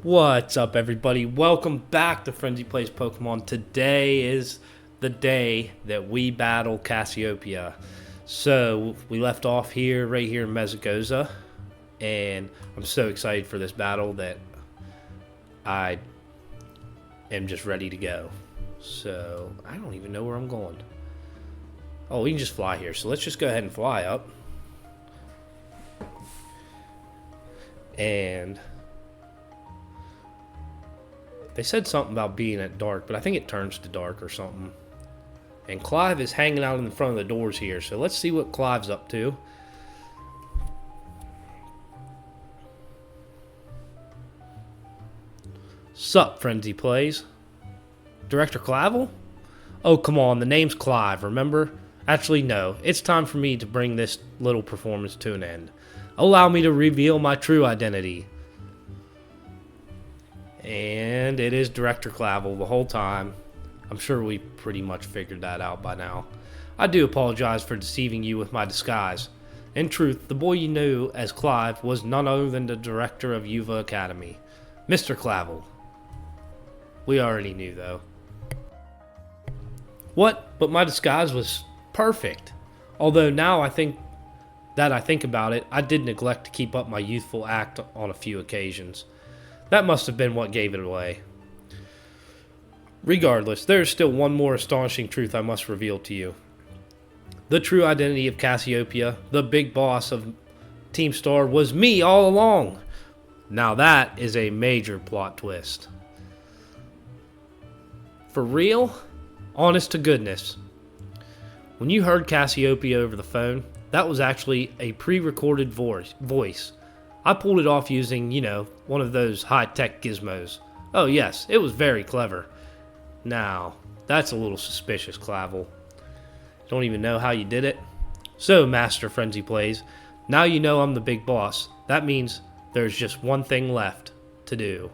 What's up, everybody? Welcome back to Frenzy Plays Pokemon. Today is the day that we battle Cassiopeia. So we left off here, right here in Mesagoza, and I'm so excited for this battle that I am just ready to go. So I don't even know where I'm going. Oh, we can just fly here. So let's just go ahead and fly up. And they said something about being at dark, but I think it turns to dark or something. And Clive is hanging out in front of the doors here, so let's see what Clive's up to. Sup, Frenzy Plays? Director Clavel? Oh, come on, the name's Clive, remember? Actually, no. It's time for me to bring this little performance to an end. Allow me to reveal my true identity. And it is Director Clavel the whole time. I'm sure we pretty much figured that out by now. I do apologize for deceiving you with my disguise. In truth, the boy you knew as Clive was none other than the director of Yuva Academy, Mr. Clavel. We already knew, though. What? But my disguise was perfect. Although now I think about it, I did neglect to keep up my youthful act on a few occasions. That must have been what gave it away. Regardless, there is still one more astonishing truth I must reveal to you. The true identity of Cassiopeia, the big boss of Team Star, was me all along. Now that is a major plot twist. For real? Honest to goodness. When you heard Cassiopeia over the phone, that was actually a pre-recorded voice. I pulled it off using, one of those high-tech gizmos. Oh yes, it was very clever. Now, that's a little suspicious, Clavel. Don't even know how you did it? So, Master Frenzy Plays, now you know I'm the big boss. That means there's just one thing left to do.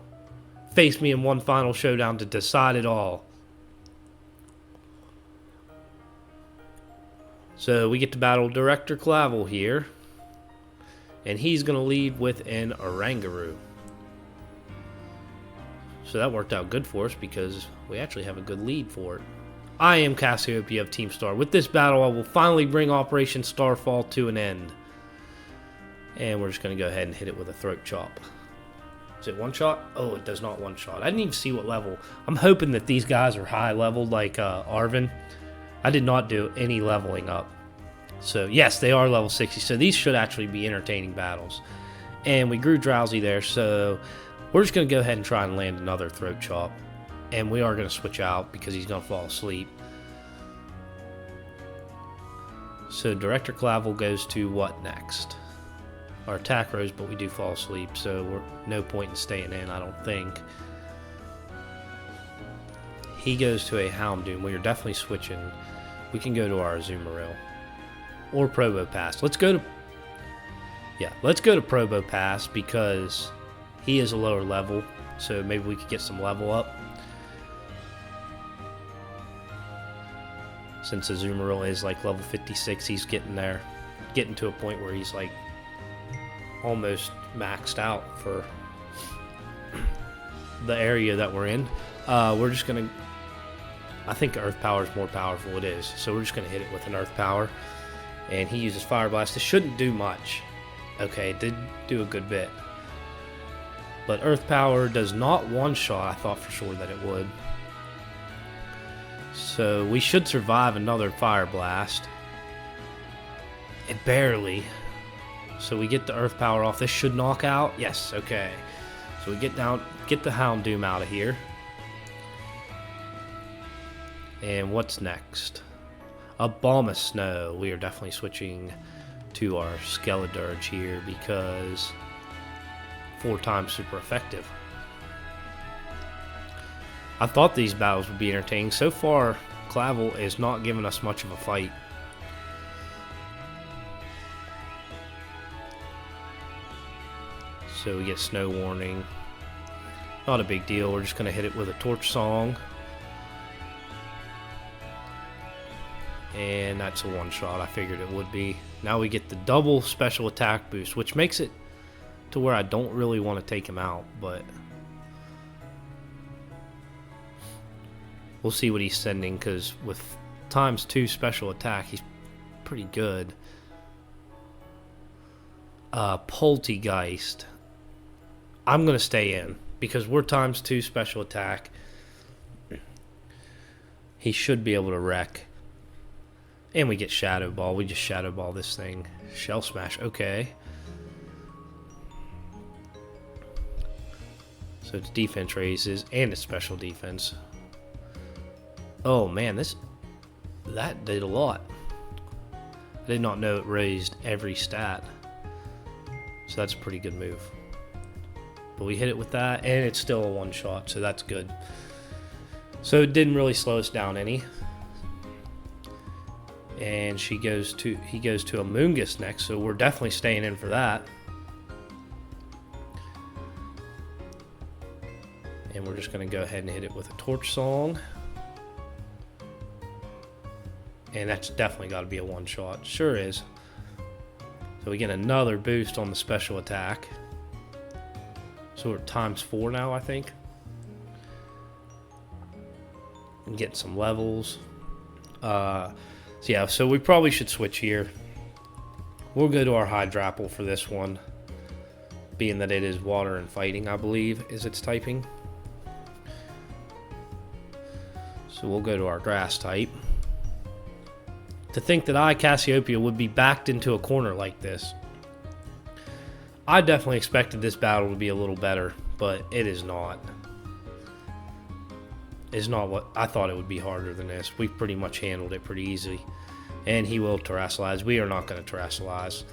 Face me in one final showdown to decide it all. So, we get to battle Director Clavel here. And he's going to lead with an Oranguru. So that worked out good for us because we actually have a good lead for it. I am Cassiopeia of Team Star. With this battle, I will finally bring Operation Starfall to an end. And we're just going to go ahead and hit it with a Throat Chop. Is it one shot? Oh, it does not one shot. I didn't even see what level. I'm hoping that these guys are high leveled like Arvin. I did not do any leveling up. So, yes, they are level 60, so these should actually be entertaining battles. And we grew drowsy there, so we're just going to go ahead and try and land another Throat Chop. And we are going to switch out because he's going to fall asleep. So, Director Clavel goes to what next? Our attack rose, but we do fall asleep, so we're no point in staying in, I don't think. He goes to a Houndoom. We are definitely switching. We can go to our Azumarill. Or Probopass. Let's go to Probopass because he is a lower level, so maybe we could get some level up. Since Azumarill is like level 56, he's getting there, getting to a point where he's like almost maxed out for the area that we're in. We're just gonna, I think Earth Power is more powerful. It is, so we're just gonna hit it with an Earth Power. And he uses Fire Blast. It shouldn't do much. Okay, it did do a good bit. But Earth Power does not one-shot. I thought for sure that it would. So we should survive another Fire Blast. It barely. So we get the Earth Power off. This should knock out. Yes, okay. So we get the Houndoom out of here. And what's next? Abomasnow. We are definitely switching to our Skeledirge here because 4 times super effective. I thought these battles would be entertaining. So far, Clavel is not giving us much of a fight. So we get Snow Warning. Not a big deal. We're just going to hit it with a Torch Song. And that's a one-shot. I figured it would be. Now we get the double special attack boost, which makes it to where I don't really want to take him out, but We'll see what he's sending, because with ×2 special attack, he's pretty good. Poltergeist. I'm going to stay in, because we're ×2 special attack. He should be able to wreck. And we get Shadow Ball. We just Shadow Ball this thing. Shell Smash. Okay. So its defense raises, and its special defense. Oh man, that did a lot. I did not know it raised every stat. So that's a pretty good move. But we hit it with that, and it's still a one-shot, so that's good. So it didn't really slow us down any. And he goes to a Moongus next, so we're definitely staying in for that. And we're just going to go ahead and hit it with a Torch Song. And that's definitely got to be a one-shot. Sure is. So we get another boost on the special attack. So we're ×4 now, I think. And get some levels. So yeah, so we probably should switch here. We'll go to our Hydrapple for this one. Being that it is water and fighting, I believe, is its typing. So we'll go to our grass type. To think that Cassiopeia, would be backed into a corner like this. I definitely expected this battle to be a little better, but it is not. It's not what I thought it would be harder than this. We pretty much handled it pretty easy. And he will Terrasilize. We are not going to Terrasilize.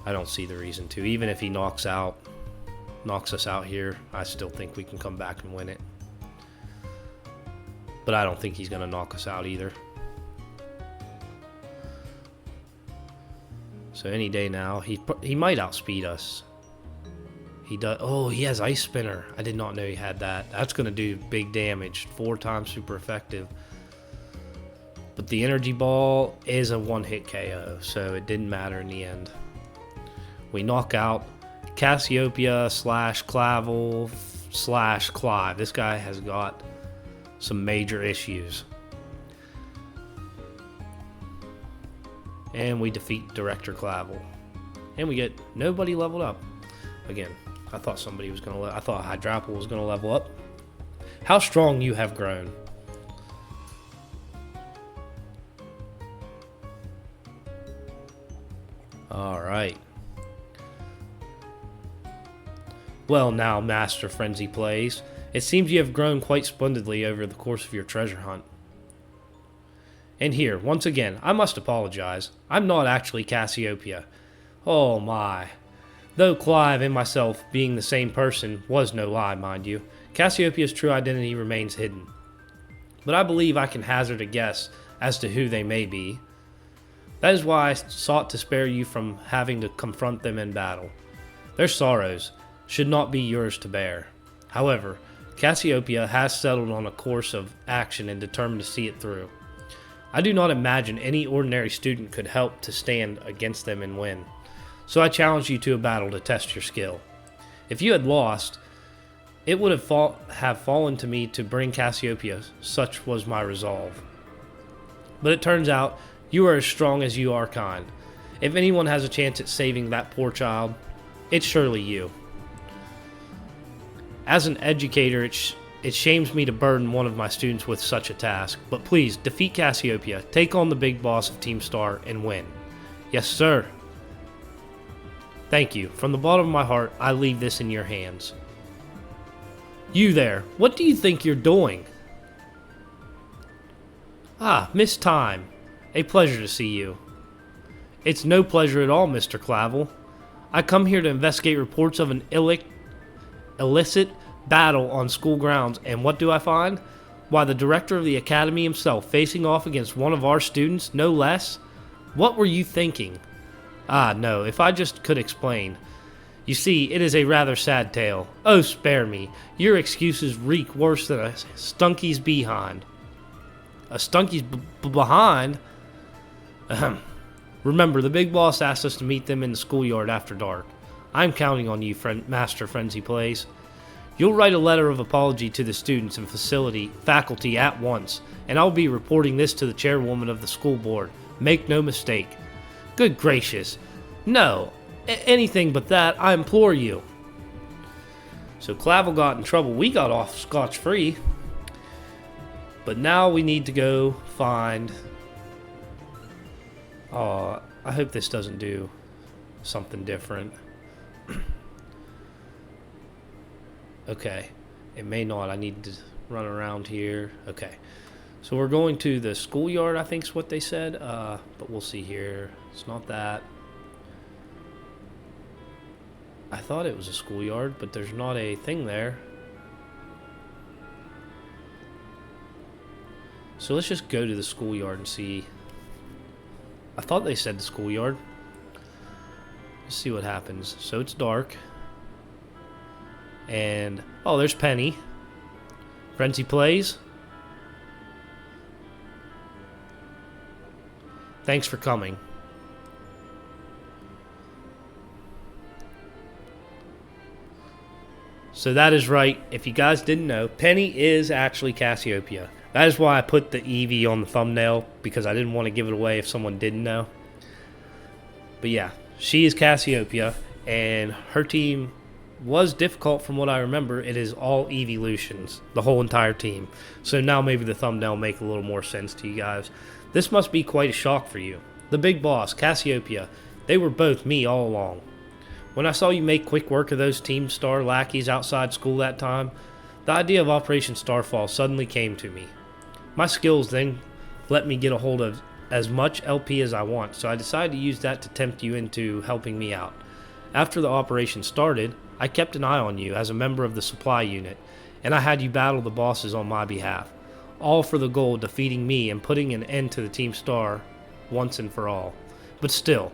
I don't see the reason to. Even if he knocks us out here, I still think we can come back and win it. But I don't think he's going to knock us out either. So any day now, he might outspeed us. He does. Oh, he has Ice Spinner. I did not know he had that. That's going to do big damage. 4 times super effective. But the Energy Ball is a one-hit KO, so it didn't matter in the end. We knock out Cassiopeia / Clavel / Clive. This guy has got some major issues. And we defeat Director Clavel. And we get nobody leveled up. Again, I thought somebody was going to... I thought Hydrapple was going to level up. How strong you have grown. Alright. Well now, Master Frenzy Plays. It seems you have grown quite splendidly over the course of your treasure hunt. And here, once again, I must apologize. I'm not actually Cassiopeia. Oh my. Though Clive and myself being the same person was no lie, mind you, Cassiopeia's true identity remains hidden. But I believe I can hazard a guess as to who they may be. That is why I sought to spare you from having to confront them in battle. Their sorrows should not be yours to bear. However, Cassiopeia has settled on a course of action and determined to see it through. I do not imagine any ordinary student could help to stand against them and win. So I challenge you to a battle to test your skill. If you had lost, it would have fallen to me to bring Cassiopeia, such was my resolve. But it turns out, you are as strong as you are kind. If anyone has a chance at saving that poor child, it's surely you. As an educator, it shames me to burden one of my students with such a task, but please, defeat Cassiopeia, take on the big boss of Team Star, and win. Yes, sir. Thank you. From the bottom of my heart, I leave this in your hands. You there, what do you think you're doing? Ah, Miss Time. A pleasure to see you. It's no pleasure at all, Mr. Clavel. I come here to investigate reports of an illicit battle on school grounds, and what do I find? Why, the director of the academy himself facing off against one of our students, no less? What were you thinking? Ah, no, if I just could explain. You see, it is a rather sad tale. Oh, spare me. Your excuses reek worse than a stunky's behind. A stunky's behind? Ahem. Remember, the big boss asked us to meet them in the schoolyard after dark. I'm counting on you, Master Frenzy Plays. You'll write a letter of apology to the students and faculty at once, and I'll be reporting this to the chairwoman of the school board. Make no mistake. Good gracious. No. Anything but that, I implore you. So Clavel got in trouble. We got off scotch-free. But now we need to go find... I hope this doesn't do something different. Okay. It may not. I need to run around here. Okay. So we're going to the schoolyard, I think is what they said. But we'll see here. It's not that. I thought it was a schoolyard, but there's not a thing there. So let's just go to the schoolyard and see. I thought they said the schoolyard. Let's see what happens. So it's dark. And, oh, there's Penny. Frenzy plays. Thanks for coming. So that is right. If you guys didn't know, Penny is actually Cassiopeia. That is why I put the Eevee on the thumbnail, because I didn't want to give it away if someone didn't know. But yeah, she is Cassiopeia, and her team was difficult from what I remember. It is all Eeveelutions, the whole entire team. So now maybe the thumbnail will make a little more sense to you guys. This must be quite a shock for you. The big boss, Cassiopeia, they were both me all along. When I saw you make quick work of those Team Star lackeys outside school that time, the idea of Operation Starfall suddenly came to me. My skills then let me get a hold of as much LP as I want, so I decided to use that to tempt you into helping me out. After the operation started, I kept an eye on you as a member of the supply unit, and I had you battle the bosses on my behalf, all for the goal of defeating me and putting an end to the Team Star once and for all. But still,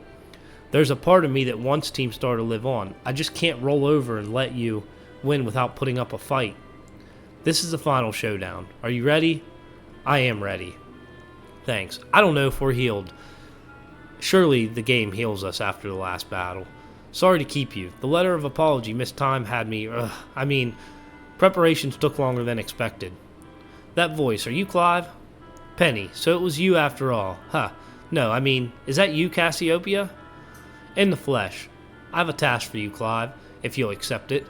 there's a part of me that wants Team Star to live on. I just can't roll over and let you win without putting up a fight. This is the final showdown. Are you ready? I am ready. Thanks. I don't know if we're healed. Surely the game heals us after the last battle. Sorry to keep you. The letter of apology missed time had me... preparations took longer than expected. That voice, are you Clive? Penny, so it was you after all. Huh. No, is that you, Cassiopeia? In the flesh. I have a task for you, Clive, if you'll accept it.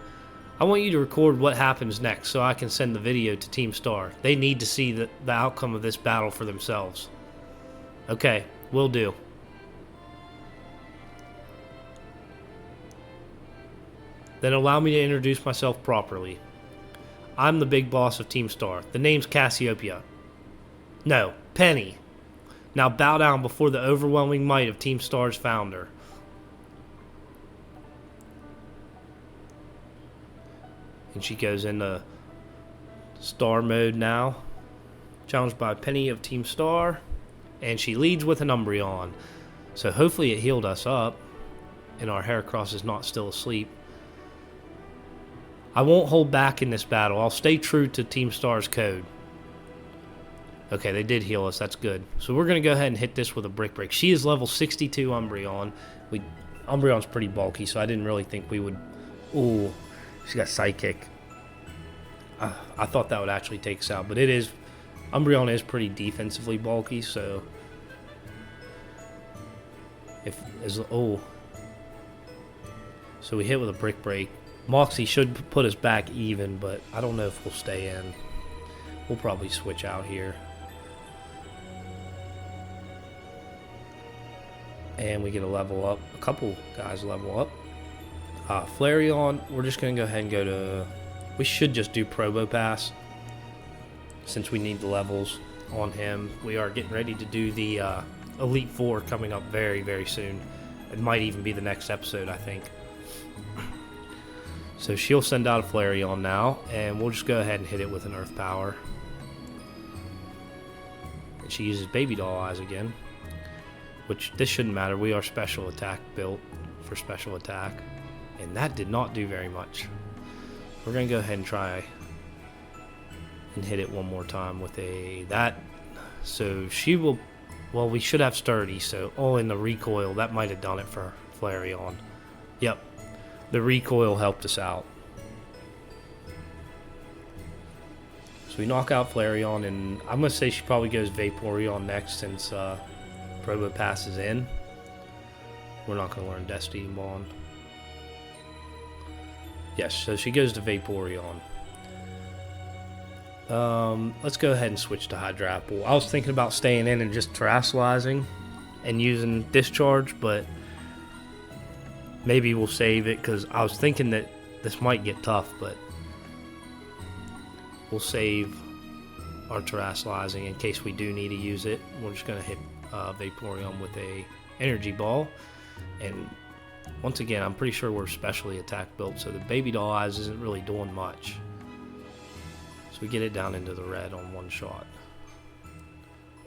I want you to record what happens next so I can send the video to Team Star. They need to see the outcome of this battle for themselves. Okay, will do. Then allow me to introduce myself properly. I'm the big boss of Team Star. The name's Cassiopeia. No, Penny. Now bow down before the overwhelming might of Team Star's founder. And she goes into Star mode now. Challenged by Penny of Team Star. And she leads with an Umbreon. So hopefully it healed us up. And our Heracross is not still asleep. I won't hold back in this battle. I'll stay true to Team Star's code. Okay, they did heal us. That's good. So we're going to go ahead and hit this with a Brick Break. She is level 62 Umbreon. Umbreon's pretty bulky, so I didn't really think we would... Ooh, she's got Psychic. I thought that would actually take us out, but it is... Umbreon is pretty defensively bulky, so... So we hit with a Brick Break. Moxie should put us back even, but I don't know if we'll stay in. We'll probably switch out here. And we get a level up. A couple guys level up. Flareon, we're just going to go ahead and go to... We should just do Probopass, since we need the levels on him. We are getting ready to do the Elite Four coming up very, very soon. It might even be the next episode, I think. So she'll send out a Flareon now, and we'll just go ahead and hit it with an Earth Power. And she uses Baby Doll Eyes again, which this shouldn't matter. We are special attack built for special attack, and that did not do very much. We're going to go ahead and try and hit it one more time with that. So she will... Well, we should have Sturdy, so... Oh, in the recoil, that might have done it for Flareon. Yep. The recoil helped us out. So we knock out Flareon, and I'm going to say she probably goes Vaporeon next since Probo passes in. We're not going to learn Destiny Bond. Yes, so she goes to Vaporeon. Let's go ahead and switch to Hydrapple. I was thinking about staying in and just terrestrializing and using Discharge, but maybe we'll save it because I was thinking that this might get tough, but we'll save our terrestrializing in case we do need to use it. We're just going to hit Vaporeon with a energy ball, and once again, I'm pretty sure we're specially attack built, so the Baby Doll Eyes isn't really doing much. So we get it down into the red on one shot.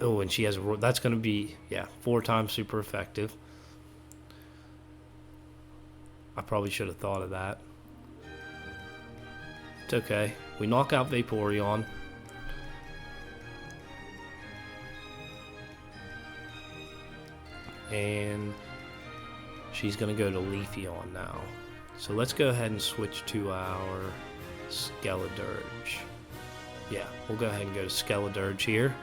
Oh, and she has a... That's going to be, yeah, 4 times super effective. I probably should have thought of that. It's okay. We knock out Vaporeon. And she's going to go to Leafeon now. So let's go ahead and switch to our Skeledirge. Yeah, we'll go ahead and go to Skeledirge here.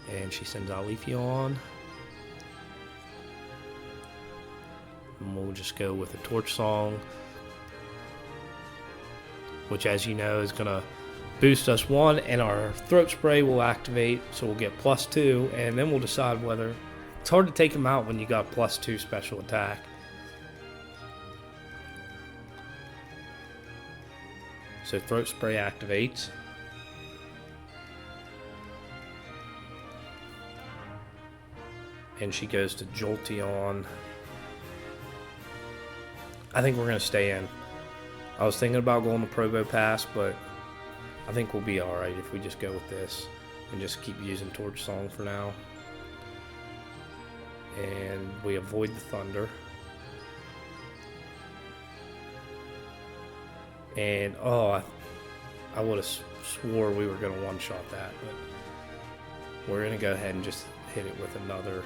And she sends out Leafeon. And we'll just go with a Torch Song, which, as you know, is going to boost us 1, and our Throat Spray will activate, so we'll get +2, and then we'll decide whether... It's hard to take them out when you got +2 special attack. So Throat Spray activates. And she goes to Jolteon. I think we're going to stay in. I was thinking about going to Probo Pass, but I think we'll be alright if we just go with this and just keep using Torch Song for now. And we avoid the Thunder. And, oh, I would have swore we were going to one-shot that, but we're going to go ahead and just hit it with another.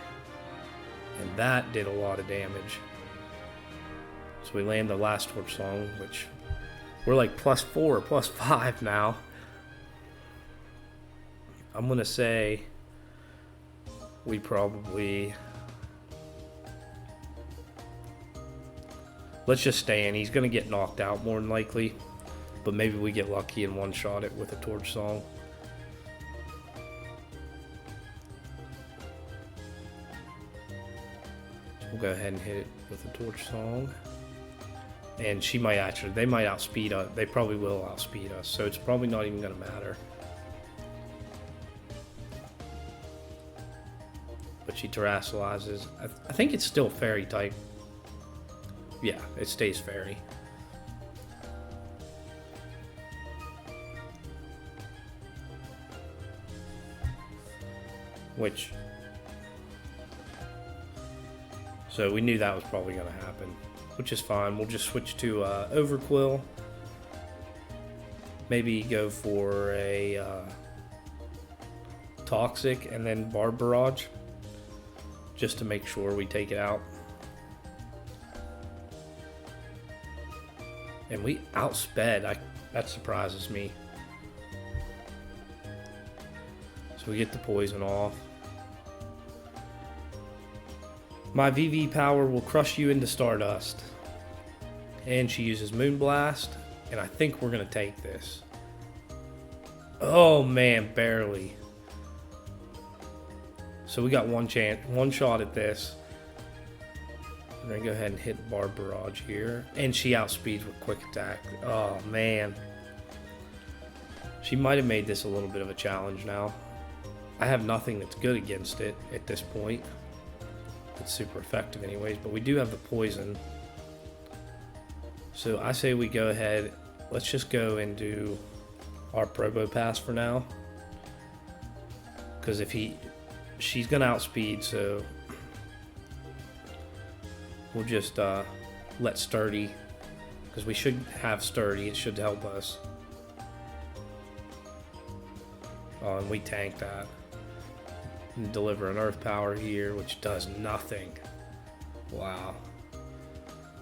And that did a lot of damage. So we land the last Torch Song, which we're like +4, +5 now. I'm going to say we probably... Let's just stay in. He's going to get knocked out more than likely. But maybe we get lucky and one-shot it with a Torch Song. So we'll go ahead and hit it with a Torch Song. And she might actually... They might outspeed us. They probably will outspeed us. So it's probably not even going to matter. But she terrestrializes. I think it's still Fairy type. Yeah, it stays Fairy. Which... So we knew that was probably going to happen. Which is fine. We'll just switch to Overquill. Maybe go for a Toxic and then Barb Barrage. Just to make sure we take it out. And we outsped. That surprises me. So we get the poison off. My VV power will crush you into stardust. And she uses Moonblast. And I think we're going to take this. Oh man, barely. So we got one shot at this. I'm going to go ahead and hit Barb Barrage here. And she outspeeds with Quick Attack. Oh, man. She might have made this a little bit of a challenge now. I have nothing that's good against it at this point. It's super effective anyways. But we do have the poison. So I say we go ahead. Let's just go and do our Probo Pass for now. Because if she's going to outspeed, so... We'll just let Sturdy, because we should have Sturdy. It should help us. Oh, and we tank that. And deliver an Earth Power here, which does nothing. Wow.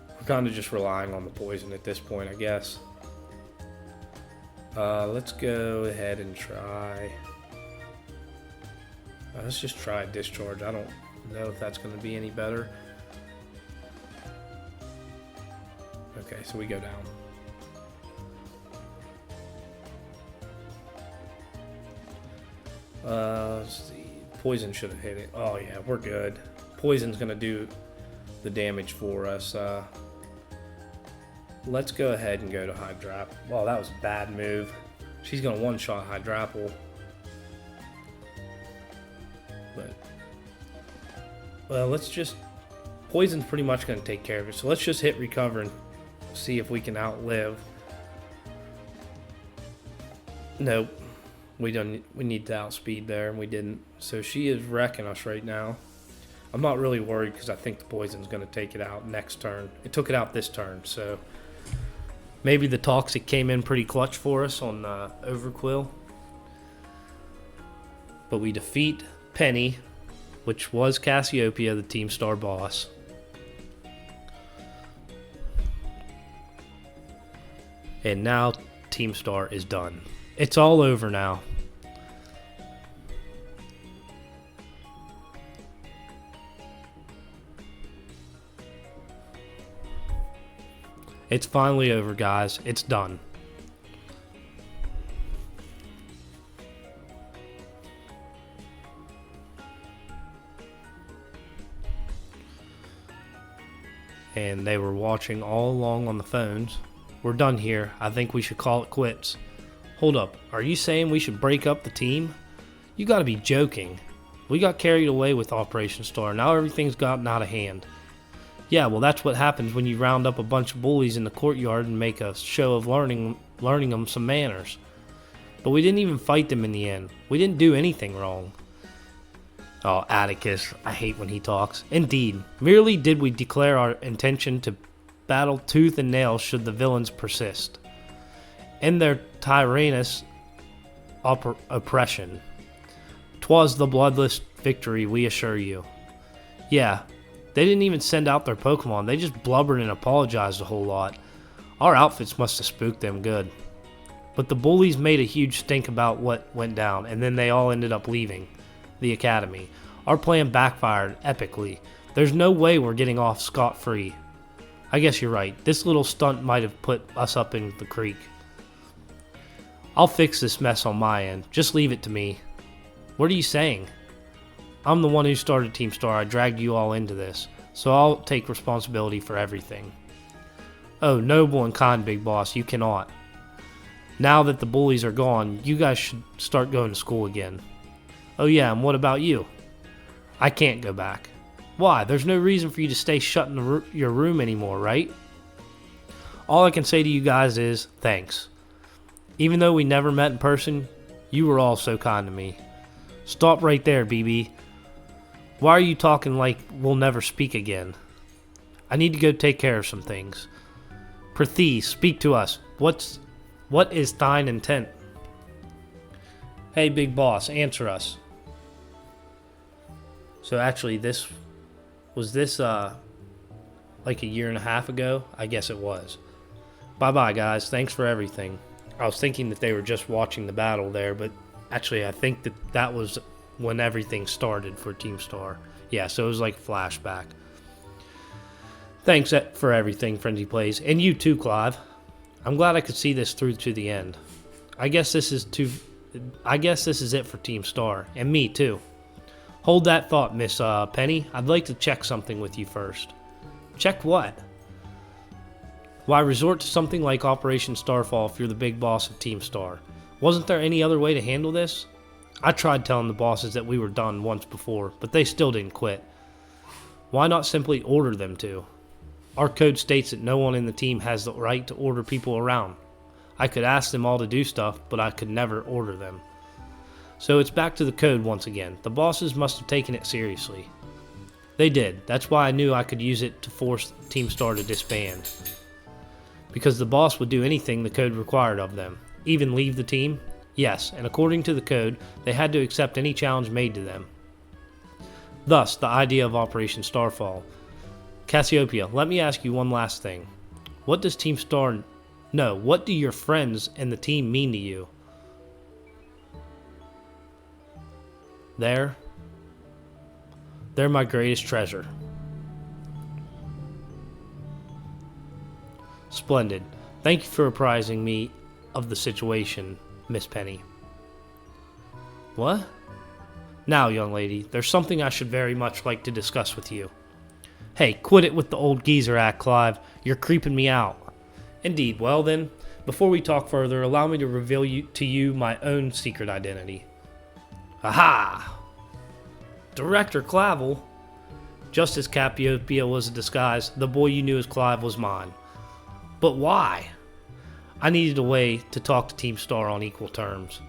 We're kind of just relying on the poison at this point, I guess. Let's go ahead and try. Let's just try discharge. I don't know if that's going to be any better. Okay, so we go down. Let's see. Poison should have hit it. Oh yeah, we're good. Poison's going to do the damage for us. Let's go ahead and go to Hydrap. Well, that was a bad move. She's going to one-shot Hydrapple. But, well, let's just... Poison's pretty much going to take care of it. So let's just hit recover and see if we can outlive. Nope. We need to outspeed there, and we didn't. So she is wrecking us right now. I'm not really worried because I think the poison's going to take it out next turn. It took it out this turn, so maybe the Toxic came in pretty clutch for us on Overquill. But we defeat Penny, which was Cassiopeia, the Team Star boss. And now Team Star is done. It's all over now. It's finally over, guys. It's done. And they were watching all along on the phones. We're done here. I think we should call it quits. Hold up. Are you saying we should break up the team? You gotta be joking. We got carried away with Operation Star. Now everything's gotten out of hand. Yeah, well, that's what happens when you round up a bunch of bullies in the courtyard and make a show of learning them some manners. But we didn't even fight them in the end. We didn't do anything wrong. Oh, Atticus. I hate when he talks. Indeed. Merely did we declare our intention to battle tooth and nail should the villains persist. In their tyrannous oppression. 'Twas the bloodless victory, we assure you. Yeah. They didn't even send out their Pokemon. They just blubbered and apologized a whole lot. Our outfits must have spooked them good. But the bullies made a huge stink about what went down, and then they all ended up leaving the academy. Our plan backfired epically. There's no way we're getting off scot-free. I guess you're right. This little stunt might have put us up in the creek. I'll fix this mess on my end. Just leave it to me. What are you saying? I'm the one who started Team Star. I dragged you all into this, so I'll take responsibility for everything. Oh, noble and kind, Big Boss, you cannot. Now that the bullies are gone, you guys should start going to school again. Oh yeah, and what about you? I can't go back. Why? There's no reason for you to stay shut in your room anymore, right? All I can say to you guys is thanks. Even though we never met in person, you were all so kind to me. Stop right there, BB. Why are you talking like we'll never speak again? I need to go take care of some things. Prithee, speak to us. What is thine intent? Hey, Big Boss, answer us. So actually, was this like a year and a half ago? I guess it was. Bye-bye, guys. Thanks for everything. I was thinking that they were just watching the battle there, but actually I think that was when everything started for Team Star. Yeah, so it was like a flashback. Thanks for everything, Frenzy Plays. And you too, Clive. I'm glad I could see this through to the end. I guess this is it for Team Star. And me too. Hold that thought, Miss Penny. I'd like to check something with you first. Check what? Why resort to something like Operation Starfall if you're the big boss of Team Star? Wasn't there any other way to handle this? I tried telling the bosses that we were done once before, but they still didn't quit. Why not simply order them to? Our code states that no one in the team has the right to order people around. I could ask them all to do stuff, but I could never order them. So it's back to the code once again. The bosses must have taken it seriously. They did. That's why I knew I could use it to force Team Star to disband. Because the boss would do anything the code required of them. Even leave the team? Yes, and according to the code, they had to accept any challenge made to them. Thus, the idea of Operation Starfall. Cassiopeia, let me ask you one last thing. What does Team Star... No, what do your friends and the team mean to you? They're my greatest treasure. Splendid. Thank you for apprising me of the situation, Miss Penny. What? Now, young lady, there's something I should very much like to discuss with you. Hey, quit it with the old geezer act, Clive. You're creeping me out. Indeed. Well then, before we talk further, allow me to reveal to you my own secret identity. Aha! Director Clavel. Just as Cassiopeia was a disguise, the boy you knew as Clive was mine. But why? I needed a way to talk to Team Star on equal terms.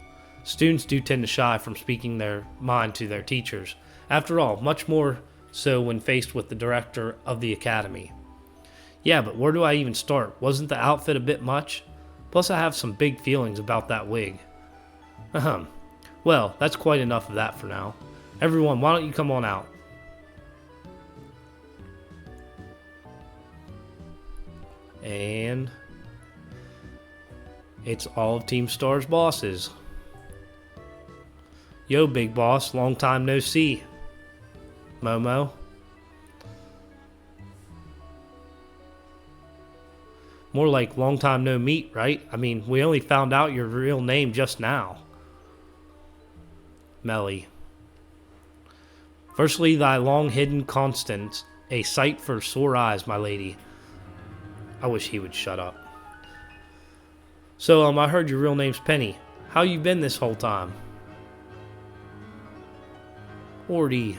Students do tend to shy from speaking their mind to their teachers. After all, much more so when faced with the director of the academy. Yeah, but where do I even start? Wasn't the outfit a bit much? Plus I have some big feelings about that wig. Ahem. Well, that's quite enough of that for now. Everyone, why don't you come on out? And it's all of Team Star's bosses. Yo, big boss, long time no see. Momo. More like long time no meet, right? I mean, we only found out your real name just now. Melly. Firstly, thy long-hidden constance, a sight for sore eyes, my lady. I wish he would shut up. So, I heard your real name's Penny. How you been this whole time? Ordy.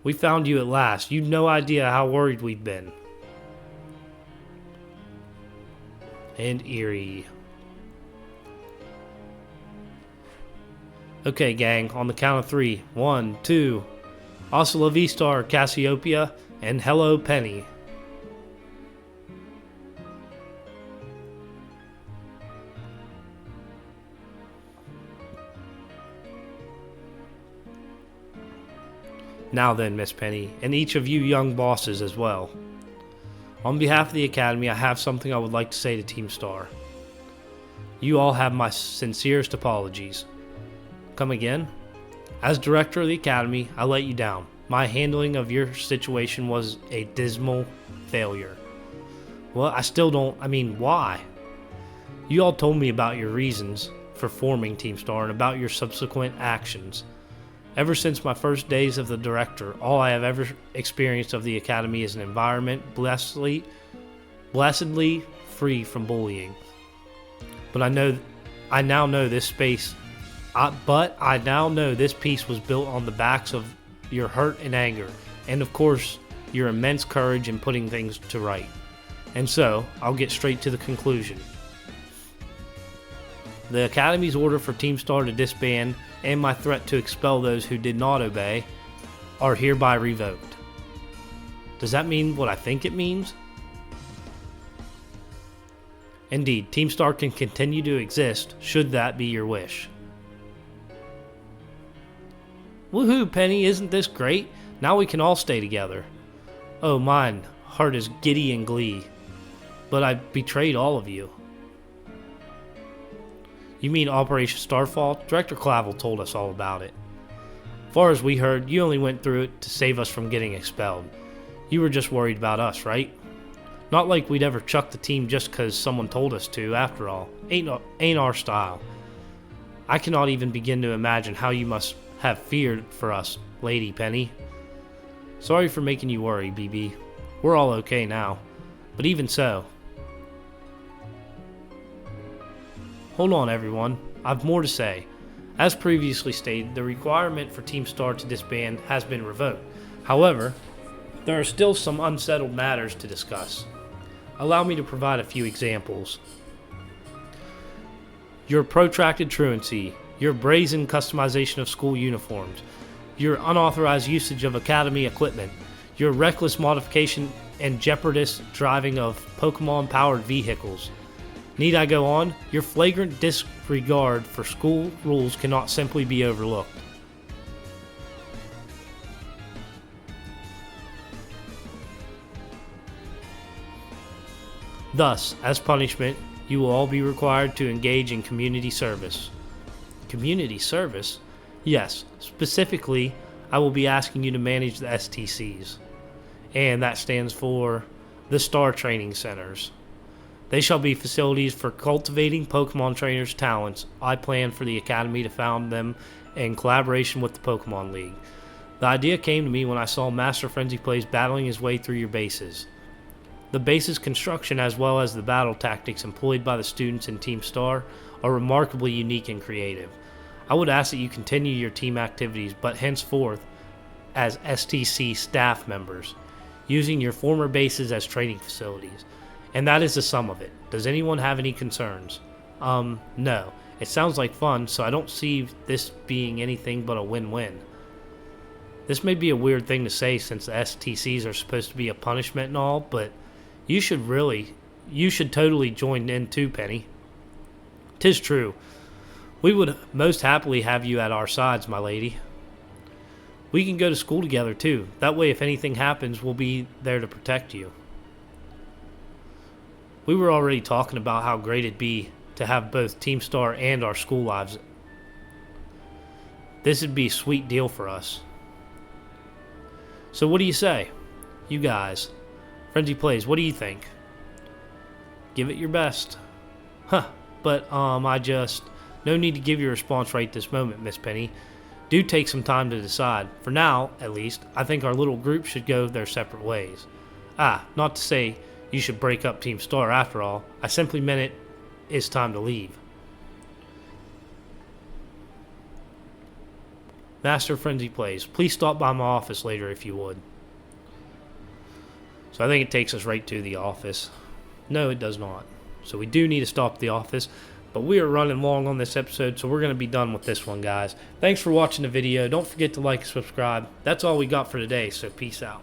We found you at last. You'd no idea how worried we've been. And Eerie. Okay, gang, on the count of 3. 1, 2. Hasta la vista, Cassiopeia, and hello, Penny. Now then, Miss Penny, and each of you young bosses as well. On behalf of the Academy, I have something I would like to say to Team Star. You all have my sincerest apologies. Come again? As director of the Academy, I let you down. My handling of your situation was a dismal failure. Well, I still don't... why? You all told me about your reasons for forming Team Star and about your subsequent actions. Ever since my first days of the director, all I have ever experienced of the Academy is an environment blessedly free from bullying. But I now know this piece was built on the backs of your hurt and anger, and of course, your immense courage in putting things to right. And so, I'll get straight to the conclusion. The Academy's order for Team Star to disband and my threat to expel those who did not obey are hereby revoked. Does that mean what I think it means? Indeed, Team Star can continue to exist should that be your wish. Woohoo, Penny, isn't this great? Now we can all stay together. Oh, mine heart is giddy in glee. But I betrayed all of you. You mean Operation Starfall? Director Clavel told us all about it. Far as we heard, you only went through it to save us from getting expelled. You were just worried about us, right? Not like we'd ever chuck the team just cause someone told us to, after all. Ain't our style. I cannot even begin to imagine how you must have feared for us, Lady Penny. Sorry for making you worry, BB. We're all okay now. But even so... Hold on, everyone. I've more to say. As previously stated, the requirement for Team Star to disband has been revoked. However, there are still some unsettled matters to discuss. Allow me to provide a few examples. Your protracted truancy, your brazen customization of school uniforms, your unauthorized usage of Academy equipment, your reckless modification and jeopardous driving of Pokemon-powered vehicles. Need I go on? Your flagrant disregard for school rules cannot simply be overlooked. Thus, as punishment, you will all be required to engage in community service. Community service? Yes, specifically, I will be asking you to manage the STCs. And that stands for the Star Training Centers. They shall be facilities for cultivating Pokemon trainers' talents. I plan for the Academy to found them in collaboration with the Pokemon League. The idea came to me when I saw Master Frenzy Plays battling his way through your bases. The base's construction as well as the battle tactics employed by the students in Team Star are remarkably unique and creative. I would ask that you continue your team activities, but henceforth as STC staff members, using your former bases as training facilities. And that is the sum of it. Does anyone have any concerns? No. It sounds like fun, so I don't see this being anything but a win-win. This may be a weird thing to say since the STCs are supposed to be a punishment and all, but you should totally join in too, Penny. 'Tis true. We would most happily have you at our sides, my lady. We can go to school together too. That way if anything happens, we'll be there to protect you. We were already talking about how great it'd be to have both Team Star and our school lives. This would be a sweet deal for us. So what do you say? You guys. Frenzy Plays, what do you think? Give it your best. Huh, but no need to give your response right this moment, Miss Penny. Do take some time to decide. For now, at least, I think our little group should go their separate ways. Not to say you should break up Team Star after all. I simply meant it's time to leave. Master Frenzy Plays, please stop by my office later if you would. So I think it takes us right to the office. No, it does not. So we do need to stop at the office. But we are running long on this episode, so we're going to be done with this one, guys. Thanks for watching the video. Don't forget to like and subscribe. That's all we got for today, so peace out.